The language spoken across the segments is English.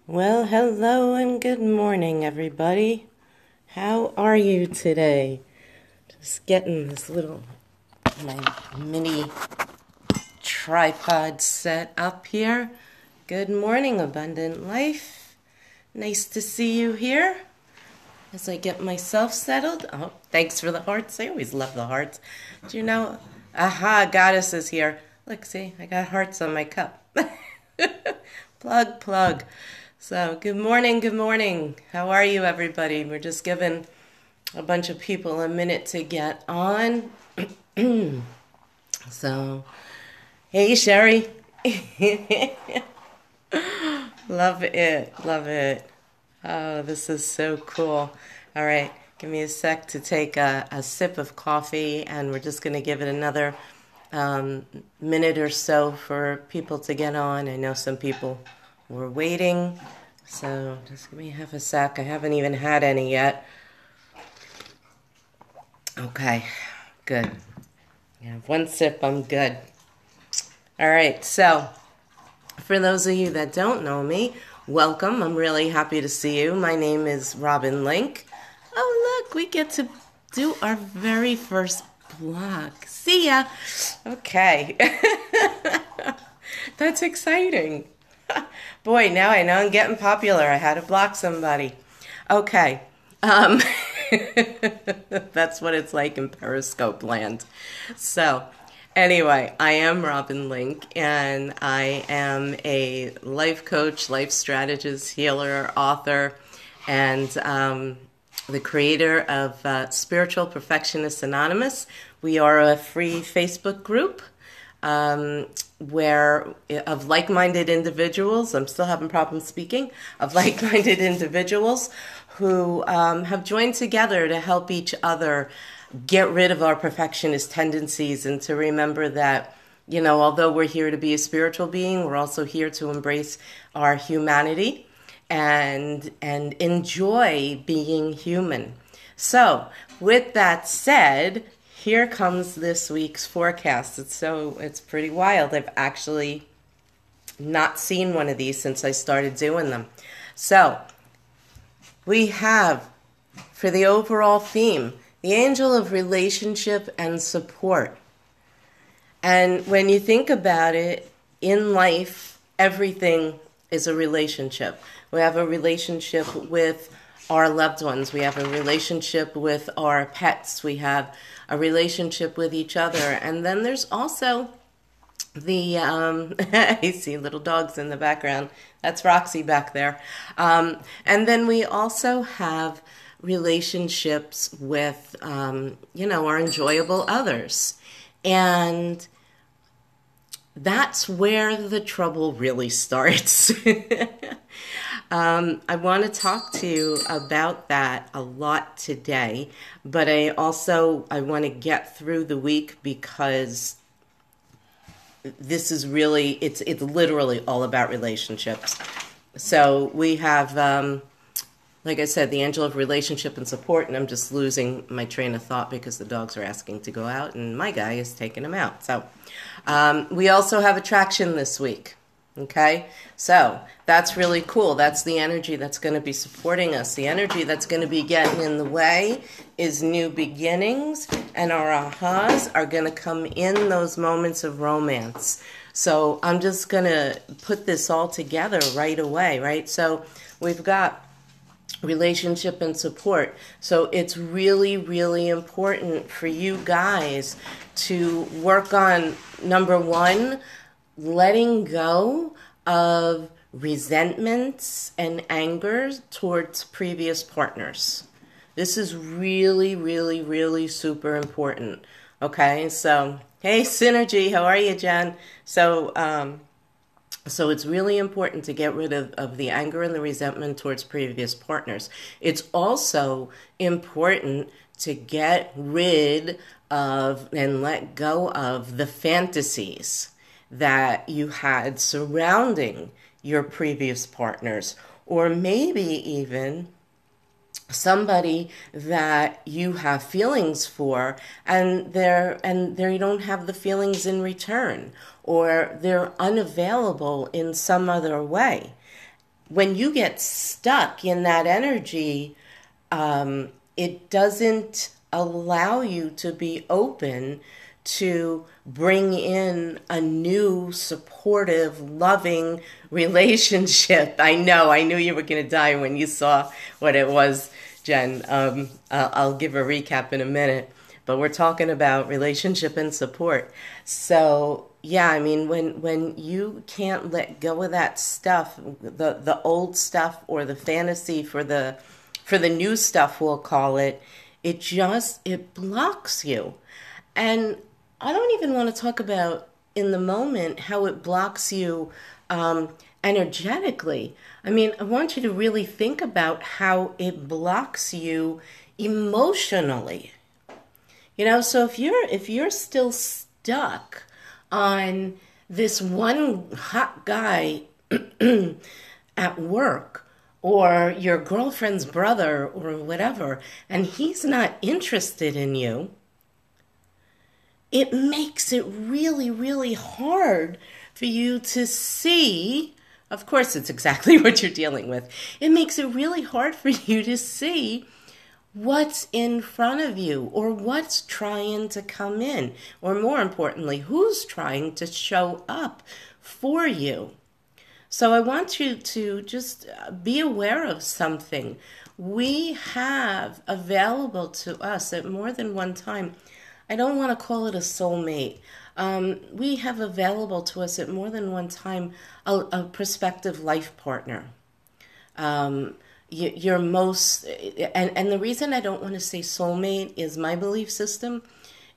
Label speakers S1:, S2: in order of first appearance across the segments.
S1: Well, hello and good morning, everybody. How are you today? Just getting my mini tripod set up here. Good morning, Abundant Life. Nice to see you here as I get myself settled. Oh, thanks for the hearts. I always love the hearts. Do you know? Aha, Goddess is here. Look, see, I got hearts on my cup. Plug. So, good morning, good morning. How are you, everybody? We're just giving a bunch of people a minute to get on. So, hey, Sherry. Love it. Oh, this is so cool. All right, give me a sec to take a sip of coffee, and we're just going to give it another minute or so for people to get on. I know some people were waiting, so just give me half a sec. I haven't even had any yet. Okay, good. I have one sip, I'm good. All right, so for those of you that don't know me, welcome. I'm really happy to see you. My name is Robin Link. Oh, look, we get to do our very first block. See ya. Okay. That's exciting. Boy, now I know I'm getting popular. I had to block somebody. Okay. That's what it's like in Periscope land. So, anyway, I am Robin Link, and I am a life coach, life strategist, healer, author, and the creator of Spiritual Perfectionists Anonymous. We are a free Facebook group where of like-minded individuals, I'm still having problems speaking, of like-minded individuals who have joined together to help each other get rid of our perfectionist tendencies and to remember that, you know, although we're here to be a spiritual being, we're also here to embrace our humanity and enjoy being human. So, with that said, here comes this week's forecast. It's pretty wild. I've actually not seen one of these since I started doing them. So, we have, for the overall theme, the angel of relationship and support. And when you think about it, in life, everything is a relationship. We have a relationship with our loved ones. We have a relationship with our pets. We have a relationship with each other. And then there's also the, I see little dogs in the background. That's Roxy back there. And then we also have relationships with, our enjoyable others. And that's where the trouble really starts. I want to talk to you about that a lot today, but I want to get through the week because this is really, it's literally all about relationships. So we have, like I said, the angel of relationship and support, and I'm just losing my train of thought because the dogs are asking to go out, and my guy is taking them out. So we also have attraction this week. Okay, so that's really cool. That's the energy that's going to be supporting us. The energy that's going to be getting in the way is new beginnings, and our ahas are going to come in those moments of romance. So I'm just going to put this all together right away, right? So we've got relationship and support. So it's really, really important for you guys to work on, number one, letting go of resentments and anger towards previous partners. This is really, really, really super important. Okay, so hey, Synergy, how are you, Jen? So it's really important to get rid of the anger and the resentment towards previous partners. It's also important to get rid of and let go of the fantasies that you had surrounding your previous partners, or maybe even somebody that you have feelings for and they don't have the feelings in return, or they're unavailable in some other way. when you get stuck in that energy, it doesn't allow you to be open to bring in a new, supportive, loving relationship. I knew you were going to die when you saw what it was, Jen. I'll give a recap in a minute, but we're talking about relationship and support. So, yeah, I mean, when you can't let go of that stuff, the old stuff or the fantasy for the new stuff, we'll call it, it blocks you. And I don't even want to talk about in the moment how it blocks you energetically. I mean, I want you to really think about how it blocks you emotionally. So if you're still stuck on this one hot guy at work, or your girlfriend's brother or whatever, and he's not interested in you, it makes it really, really hard for you to see. Of course, it's exactly what you're dealing with. It makes it really hard for you to see what's in front of you or what's trying to come in, or more importantly, who's trying to show up for you. So I want you to just be aware of something. We have available to us at more than one time, I don't want to call it a soulmate. We have available to us at more than one time a prospective life partner. Your most, and the reason I don't want to say soulmate is my belief system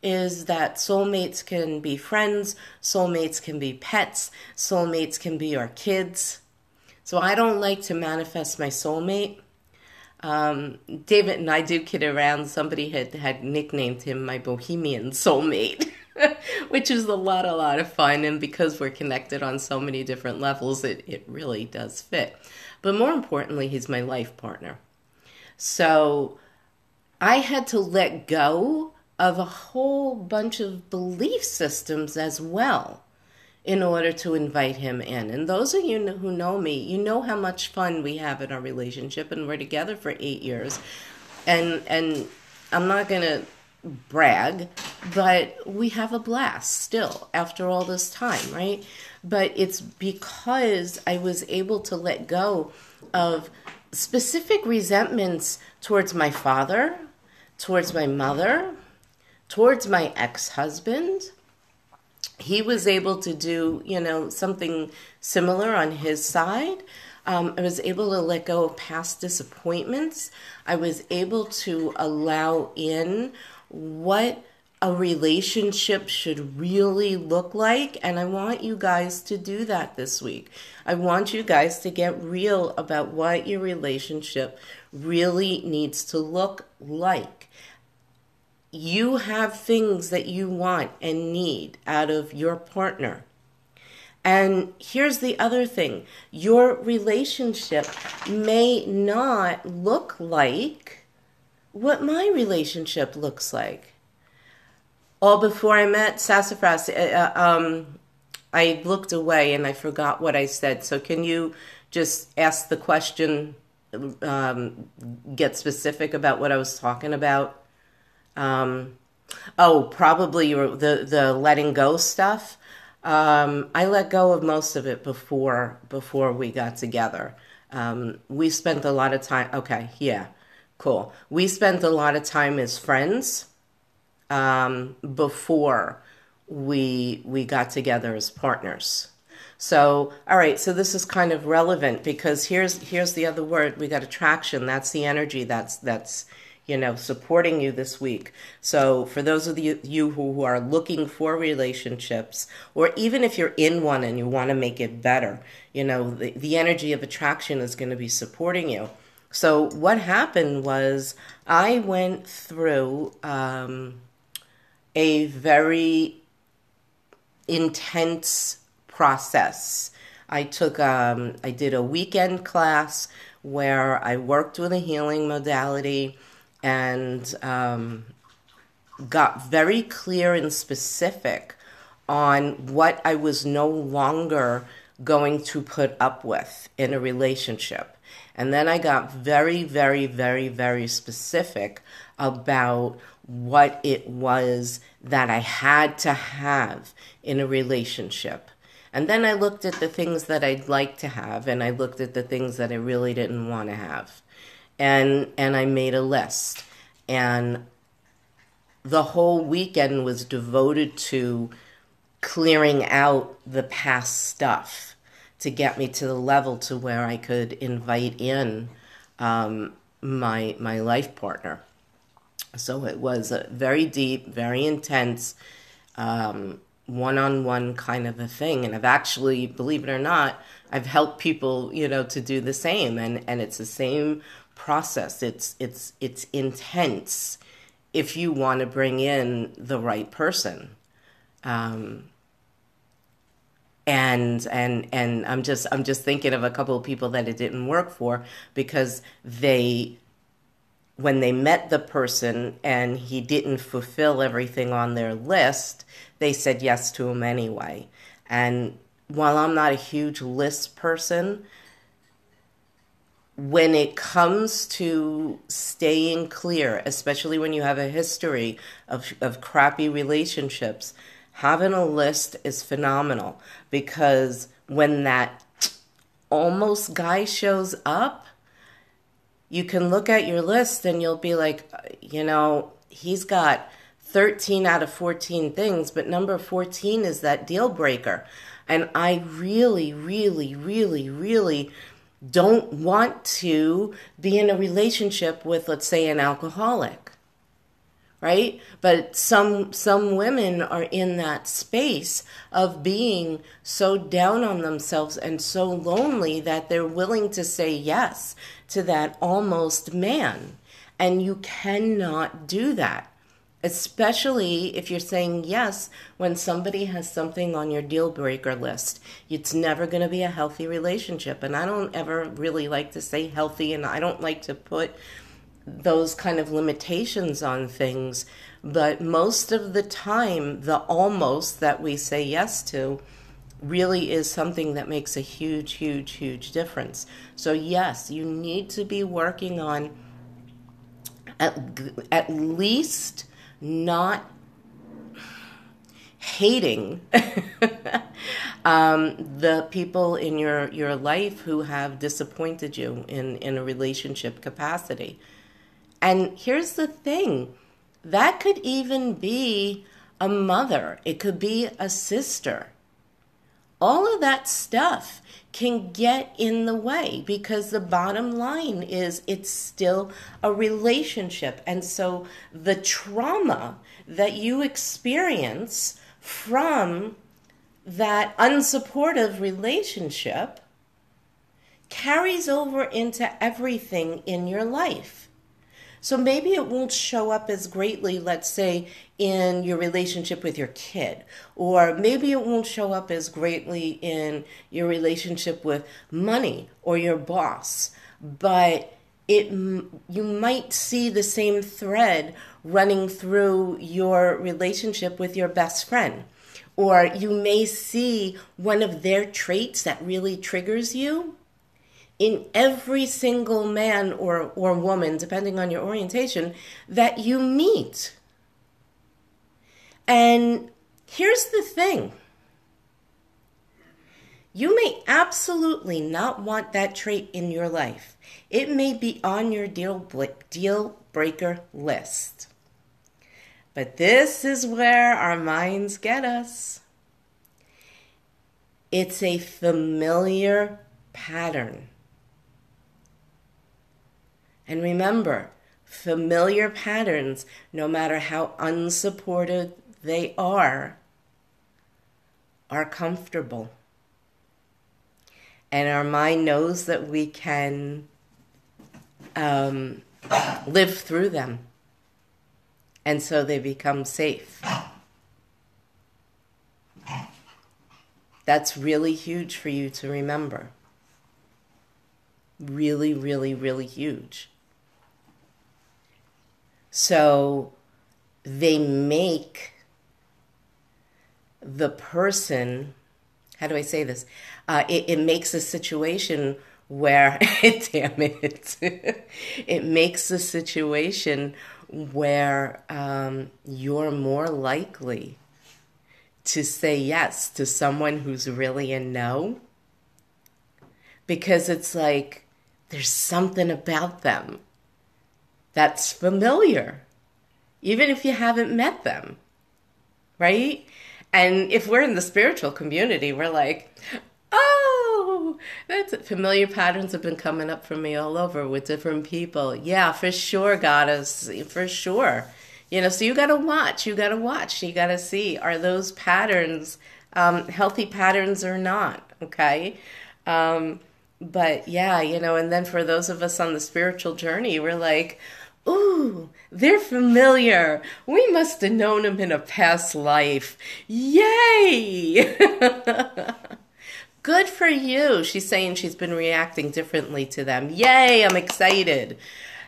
S1: is that soulmates can be friends, soulmates can be pets, soulmates can be our kids. So I don't like to manifest my soulmate. David and I do kid around. Somebody had nicknamed him my bohemian soulmate, which is a lot of fun. And because we're connected on so many different levels, it really does fit. But more importantly, he's my life partner. So I had to let go of a whole bunch of belief systems as well in order to invite him in. And those of you who know me, you know how much fun we have in our relationship, and we're together for 8 years. And I'm not going to brag, but we have a blast still after all this time, right? But it's because I was able to let go of specific resentments towards my father, towards my mother, towards my ex-husband. He was able to do, something similar on his side. I was able to let go of past disappointments. I was able to allow in what a relationship should really look like. And I want you guys to do that this week. I want you guys to get real about what your relationship really needs to look like. You have things that you want and need out of your partner. And here's the other thing. Your relationship may not look like what my relationship looks like. All before I met Sassafras, I looked away and I forgot what I said. So can you just ask the question, get specific about what I was talking about? Probably the letting go stuff. I let go of most of it before we got together. We spent a lot of time. Okay, yeah, cool. We spent a lot of time as friends before we got together as partners. So, all right, so this is kind of relevant because here's the other word. We got attraction. That's the energy that's supporting you this week. So for those of you who are looking for relationships, or even if you're in one and you want to make it better, the energy of attraction is going to be supporting you. So what happened was I went through a very intense process. I did a weekend class where I worked with a healing modality and got very clear and specific on what I was no longer going to put up with in a relationship. And then I got very, very, very, very specific about what it was that I had to have in a relationship. And then I looked at the things that I'd like to have, and I looked at the things that I really didn't want to have. And I made a list. And the whole weekend was devoted to clearing out the past stuff to get me to the level to where I could invite in my life partner. So it was a very deep, very intense, one-on-one kind of a thing. And I've actually, believe it or not, I've helped people, to do the same. And it's the same process. It's intense if you want to bring in the right person. And I'm just thinking of a couple of people that it didn't work for because when they met the person and he didn't fulfill everything on their list, they said yes to him anyway. And while I'm not a huge list person, when it comes to staying clear, especially when you have a history of crappy relationships, having a list is phenomenal, because when that almost guy shows up, you can look at your list and you'll be like, he's got 13 out of 14 things, but number 14 is that deal breaker. And I really, really, really, really don't want to be in a relationship with, let's say, an alcoholic, right? But some women are in that space of being so down on themselves and so lonely that they're willing to say yes to that almost man. And you cannot do that, especially if you're saying yes when somebody has something on your deal breaker list. It's never going to be a healthy relationship. And I don't ever really like to say healthy, and I don't like to put those kind of limitations on things. But most of the time, the almost that we say yes to really is something that makes a huge, huge, huge difference. So yes, you need to be working on at least not hating the people in your life who have disappointed you in a relationship capacity. And here's the thing, that could even be a mother, it could be a sister. All of that stuff can get in the way, because the bottom line is it's still a relationship. And so the trauma that you experience from that unsupportive relationship carries over into everything in your life. So maybe it won't show up as greatly, let's say, in your relationship with your kid, or maybe it won't show up as greatly in your relationship with money or your boss, but you might see the same thread running through your relationship with your best friend, or you may see one of their traits that really triggers you in every single man or woman, depending on your orientation, that you meet. And here's the thing. You may absolutely not want that trait in your life. It may be on your deal breaker list. But this is where our minds get us. It's a familiar pattern. And remember, familiar patterns, no matter how unsupported they are comfortable. And our mind knows that we can live through them. And so they become safe. That's really huge for you to remember. Really, really, really huge. So they make the person how do I say this? It makes a situation where, damn it, it makes a situation where you're more likely to say yes to someone who's really a no, because it's like there's something about them that's familiar, even if you haven't met them, right? And if we're in the spiritual community, we're like, oh, that's it. Familiar patterns have been coming up for me all over with different people. Yeah, for sure, goddess, for sure. So you got to watch, you got to see, are those patterns healthy patterns or not, okay? But yeah, and then for those of us on the spiritual journey, we're like, ooh, they're familiar. We must have known them in a past life. Yay! Good for you. She's saying she's been reacting differently to them. Yay, I'm excited.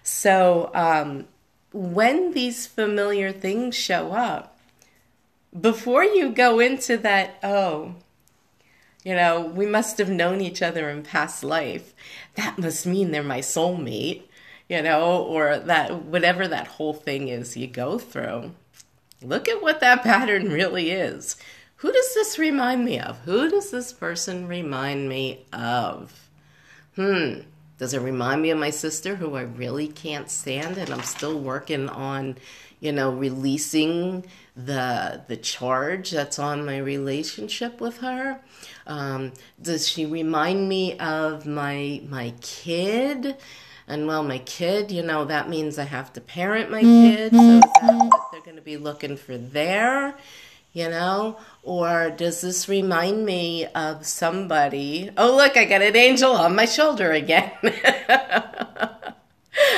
S1: So when these familiar things show up, before you go into that, we must have known each other in past life, that must mean they're my soulmate, or that whatever that whole thing is you go through. Look at what that pattern really is. Who does this remind me of? Who does this person remind me of? Does it remind me of my sister, who I really can't stand, and I'm still working on, releasing the charge that's on my relationship with her? Does she remind me of my kid? And well, my kid, that means I have to parent my kid, so is that what they're going to be looking for there? Or does this remind me of somebody? Oh, look, I got an angel on my shoulder again.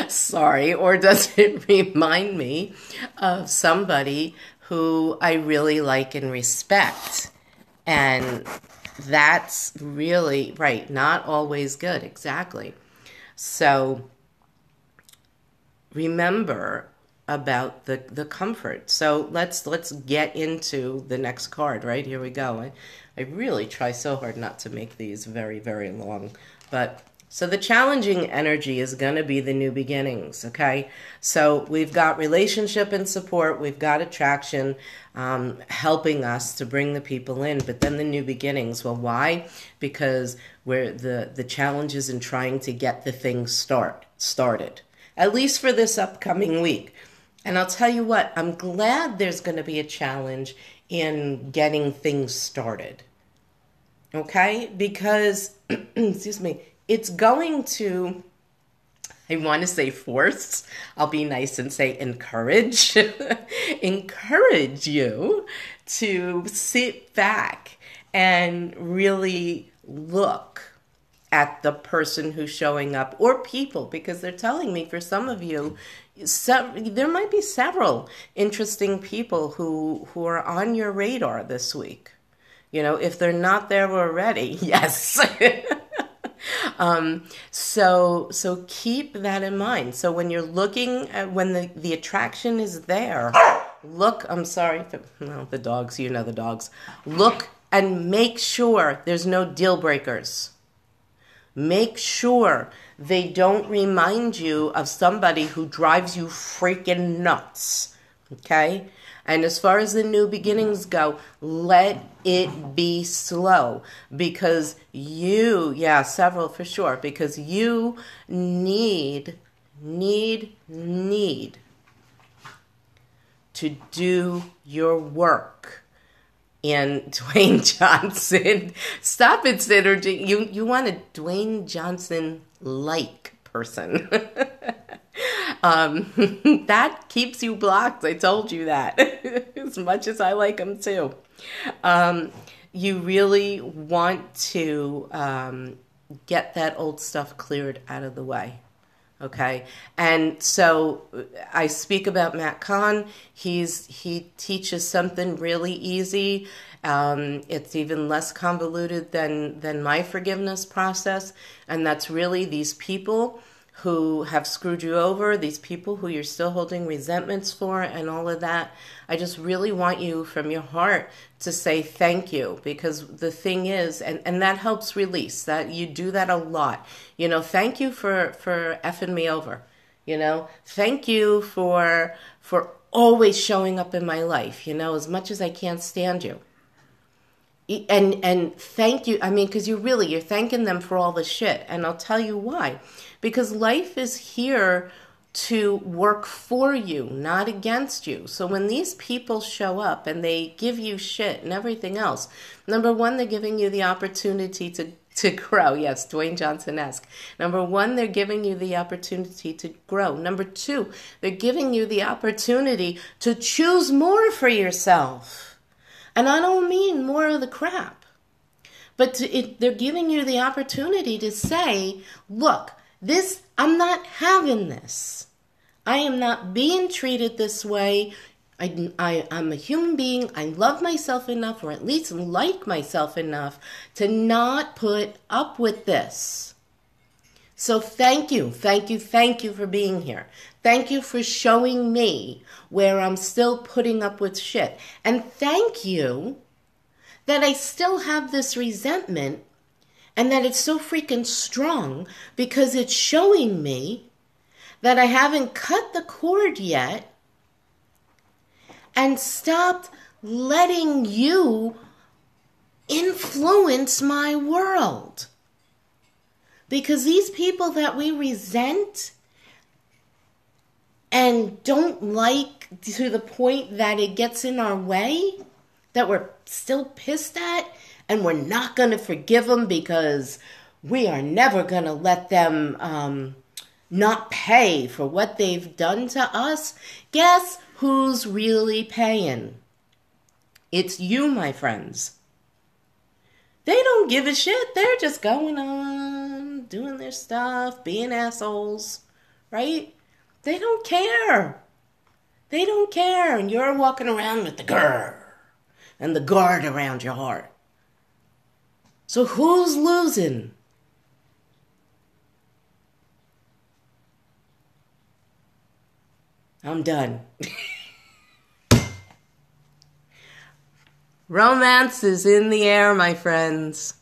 S1: Sorry. Or does it remind me of somebody who I really like and respect? And that's really, right, not always good. Exactly. So remember about the comfort. So let's get into the next card, right? Here we go. I really try so hard not to make these very, very long. But so the challenging energy is going to be the new beginnings, okay? So we've got relationship and support. We've got attraction helping us to bring the people in. But then the new beginnings. Well, why? Because we're the challenges in trying to get the things started, at least for this upcoming week. And I'll tell you what, I'm glad there's going to be a challenge in getting things started. Okay? Because, excuse me, it's going to, I want to say force, I'll be nice and say encourage, encourage you to sit back and really look at the person who's showing up, or people, because they're telling me for some of you, there might be several interesting people who are on your radar this week. If they're not there already, yes. So keep that in mind. So when you're looking at, when the attraction is there, look, I'm sorry, the dogs, the dogs. Look and make sure there's no deal breakers. Make sure they don't remind you of somebody who drives you freaking nuts, okay? And as far as the new beginnings go, let it be slow, because several for sure, because you need to do your work. And Dwayne Johnson, stop it, Synergy. You want a Dwayne Johnson-like person. That keeps you blocked. I told you that. As much as I like him too. You really want to get that old stuff cleared out of the way. Okay, and so I speak about Matt Kahn. He teaches something really easy. It's even less convoluted than my forgiveness process, and that's really these people who have screwed you over, these people who you're still holding resentments for and all of that, I just really want you from your heart to say thank you, because the thing is, and that helps release, that you do that a lot. Thank you for effing me over. Thank you for always showing up in my life, as much as I can't stand you. And thank you, because you're thanking them for all the shit. And I'll tell you why. Because life is here to work for you, not against you. So when these people show up and they give you shit and everything else, number one, they're giving you the opportunity to grow. Yes, Dwayne Johnson-esque. Number one, they're giving you the opportunity to grow. Number two, they're giving you the opportunity to choose more for yourself. And I don't mean more of the crap, but they're giving you the opportunity to say, look, I'm not having this. I am not being treated this way. I'm a human being. I love myself enough, or at least like myself enough, to not put up with this. So thank you for being here. Thank you for showing me where I'm still putting up with shit. And thank you that I still have this resentment and that it's so freaking strong, because it's showing me that I haven't cut the cord yet and stopped letting you influence my world. Because these people that we resent and don't like to the point that it gets in our way, that we're still pissed at, and we're not going to forgive them because we are never going to let them not pay for what they've done to us. Guess who's really paying? It's you, my friends. They don't give a shit. They're just going on, doing their stuff, being assholes, right? They don't care. They don't care. And you're walking around with the grrr and the guard around your heart. So who's losing? I'm done. Romance is in the air, my friends.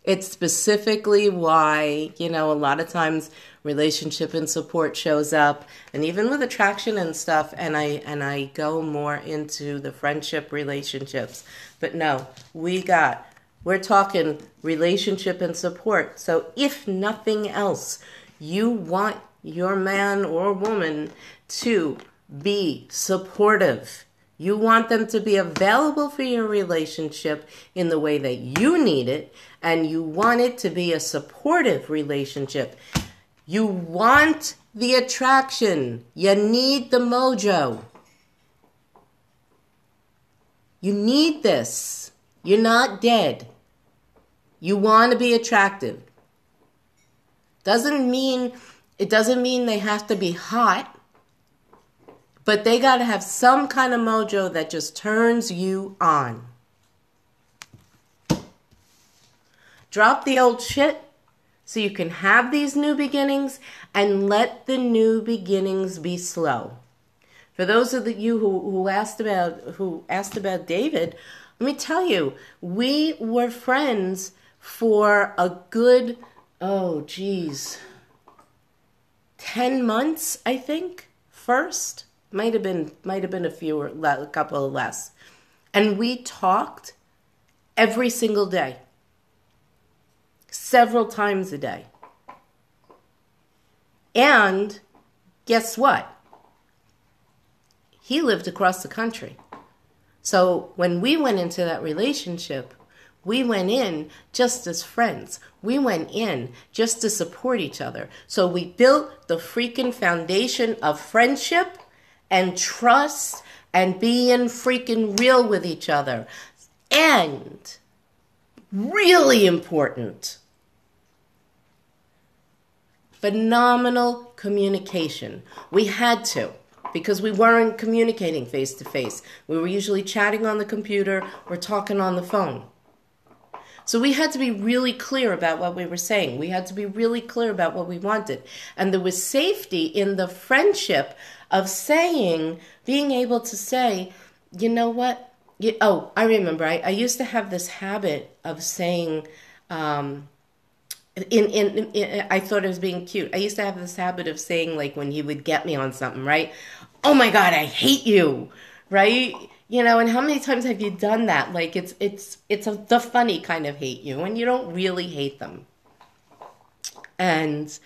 S1: It's specifically why, a lot of times relationship and support shows up, and even with attraction and stuff, and I go more into the friendship relationships. But no, we're talking relationship and support. So if nothing else, you want your man or woman to be supportive. You want them to be available for your relationship in the way that you need it, and you want it to be a supportive relationship. You want the attraction. You need the mojo. You need this. You're not dead. You want to be attractive. It doesn't mean they have to be hot. But they got to have some kind of mojo that just turns you on. Drop the old shit so you can have these new beginnings, and let the new beginnings be slow. For those of you who asked about David, let me tell you, we were friends for a good, 10 months, I think, first. Might have been a couple less. And we talked every single day. Several times a day. And guess what? He lived across the country. So when we went into that relationship, we went in just as friends. We went in just to support each other. So we built the freaking foundation of friendship and trust and being freaking real with each other. And really important, phenomenal communication. We had to, because we weren't communicating face to face. We were usually chatting on the computer or talking on the phone. So we had to be really clear about what we were saying. We had to be really clear about what we wanted. And there was safety in the friendship of saying, being able to say, you know what? I remember. I used to have this habit of saying, I thought it was being cute. I used to have this habit of saying, like, when he would get me on something, right? Oh my God, I hate you, right? And how many times have you done that? Like, the funny kind of hate you, and you don't really hate them. And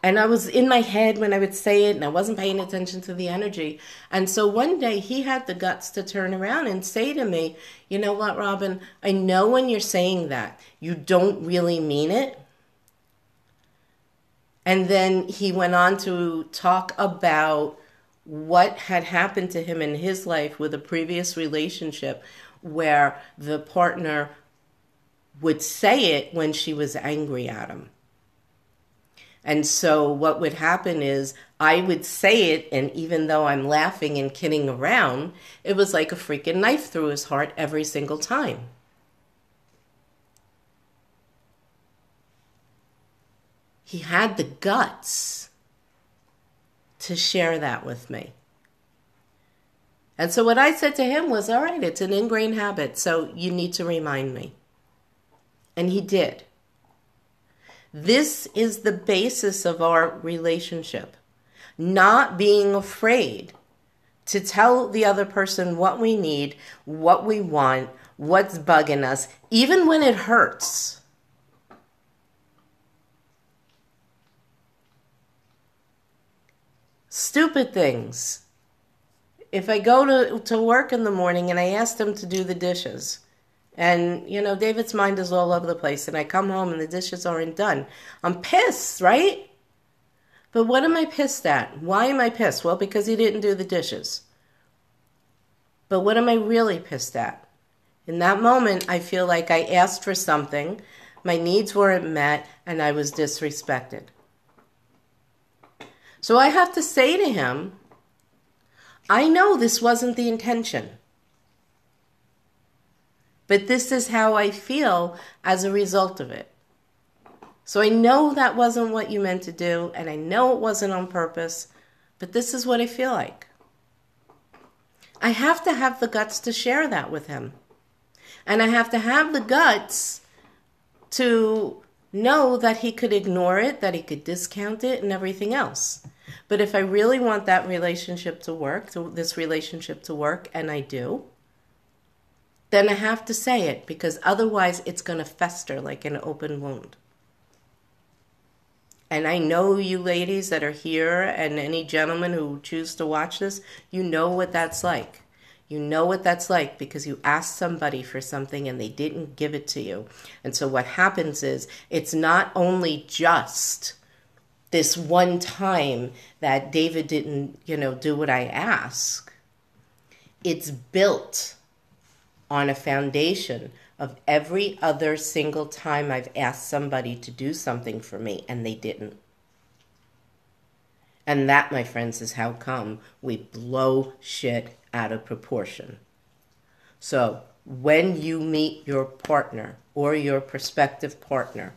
S1: I was in my head when I would say it, and I wasn't paying attention to the energy. And so one day he had the guts to turn around and say to me, you know what, Robin, I know when you're saying that, you don't really mean it. And then he went on to talk about what had happened to him in his life with a previous relationship where the partner would say it when she was angry at him. And so what would happen is I would say it, and even though I'm laughing and kidding around, it was like a freaking knife through his heart every single time. He had the guts to share that with me. And so what I said to him was, all right, it's an ingrained habit, so you need to remind me. And he did. This is the basis of our relationship. Not being afraid to tell the other person what we need, what we want, what's bugging us, even when it hurts. Stupid things. If I go to work in the morning and I ask them to do the dishes, and, David's mind is all over the place, and I come home and the dishes aren't done, I'm pissed, right? But what am I pissed at? Why am I pissed? Well, because he didn't do the dishes. But what am I really pissed at? In that moment, I feel like I asked for something, my needs weren't met, and I was disrespected. So I have to say to him, I know this wasn't the intention, but this is how I feel as a result of it. So I know that wasn't what you meant to do, and I know it wasn't on purpose, but this is what I feel like. I have to have the guts to share that with him. And I have to have the guts to know that he could ignore it, that he could discount it, and everything else. But if I really want that relationship to work, this relationship to work, and I do, then I have to say it, because otherwise it's going to fester like an open wound. And I know you ladies that are here, and any gentlemen who choose to watch this, you know what that's like. You know what that's like because you asked somebody for something and they didn't give it to you. And so what happens is it's not only just this one time that David didn't, do what I asked. It's built on a foundation of every other single time I've asked somebody to do something for me and they didn't. And that, my friends, is how come we blow shit out of proportion. So when you meet your partner or your prospective partner,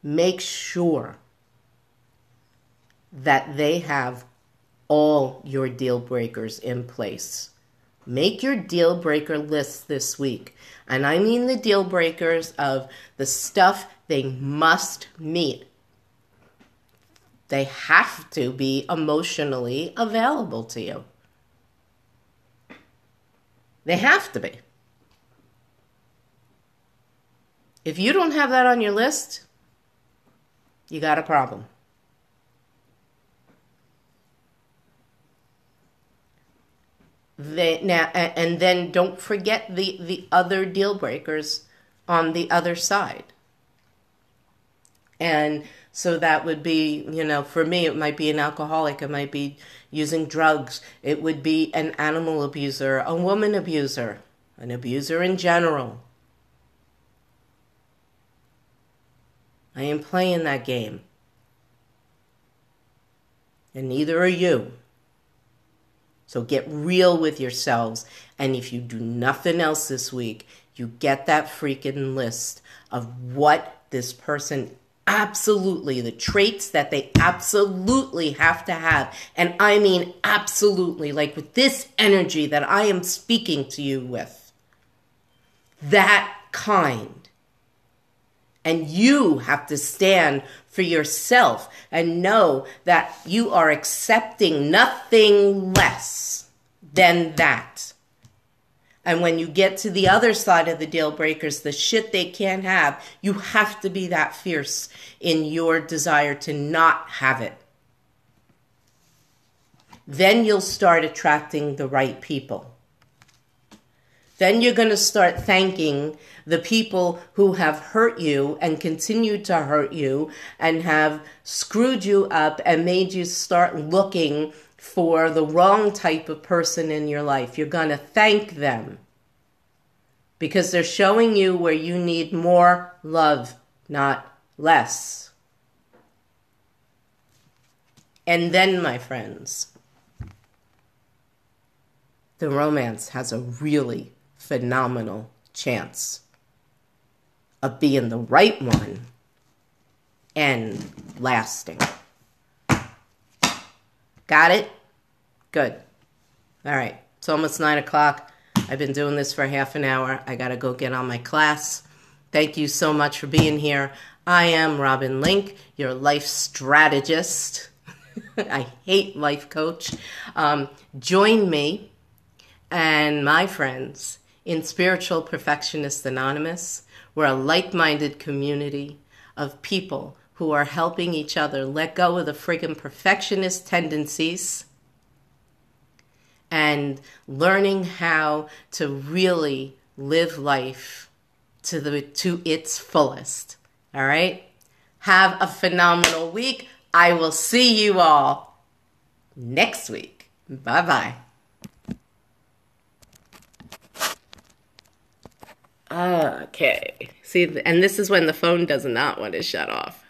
S1: make sure that they have all your deal breakers in place. Make your deal breaker list this week. And I mean the deal breakers of the stuff they must meet. They have to be emotionally available to you. They have to be. If you don't have that on your list, you got a problem. And then don't forget the other deal breakers on the other side. And so that would be, for me, it might be an alcoholic. It might be using drugs. It would be an animal abuser, a woman abuser, an abuser in general. I am playing that game. And neither are you. So get real with yourselves. And if you do nothing else this week, you get that freaking list of what this person absolutely, the traits that they absolutely have to have. And I mean absolutely, like with this energy that I am speaking to you with. That kind. And you have to stand for yourself and know that you are accepting nothing less than that. And when you get to the other side of the deal breakers, the shit they can't have, you have to be that fierce in your desire to not have it. Then you'll start attracting the right people. Then you're going to start thanking the people who have hurt you and continue to hurt you and have screwed you up and made you start looking for the wrong type of person in your life. You're going to thank them because they're showing you where you need more love, not less. And then, my friends, the romance has a really phenomenal chance of being the right one and lasting. Got it? Good. All right. It's almost 9 o'clock. I've been doing this for half an hour. I got to go get on my class. Thank you so much for being here. I am Robin Link, your life strategist. I hate life coach. Join me and my friends in Spiritual Perfectionists Anonymous. We're a like-minded community of people who are helping each other let go of the friggin' perfectionist tendencies and learning how to really live life to its fullest. All right? Have a phenomenal week. I will see you all next week. Bye-bye. Okay. See, and this is when the phone does not want to shut off.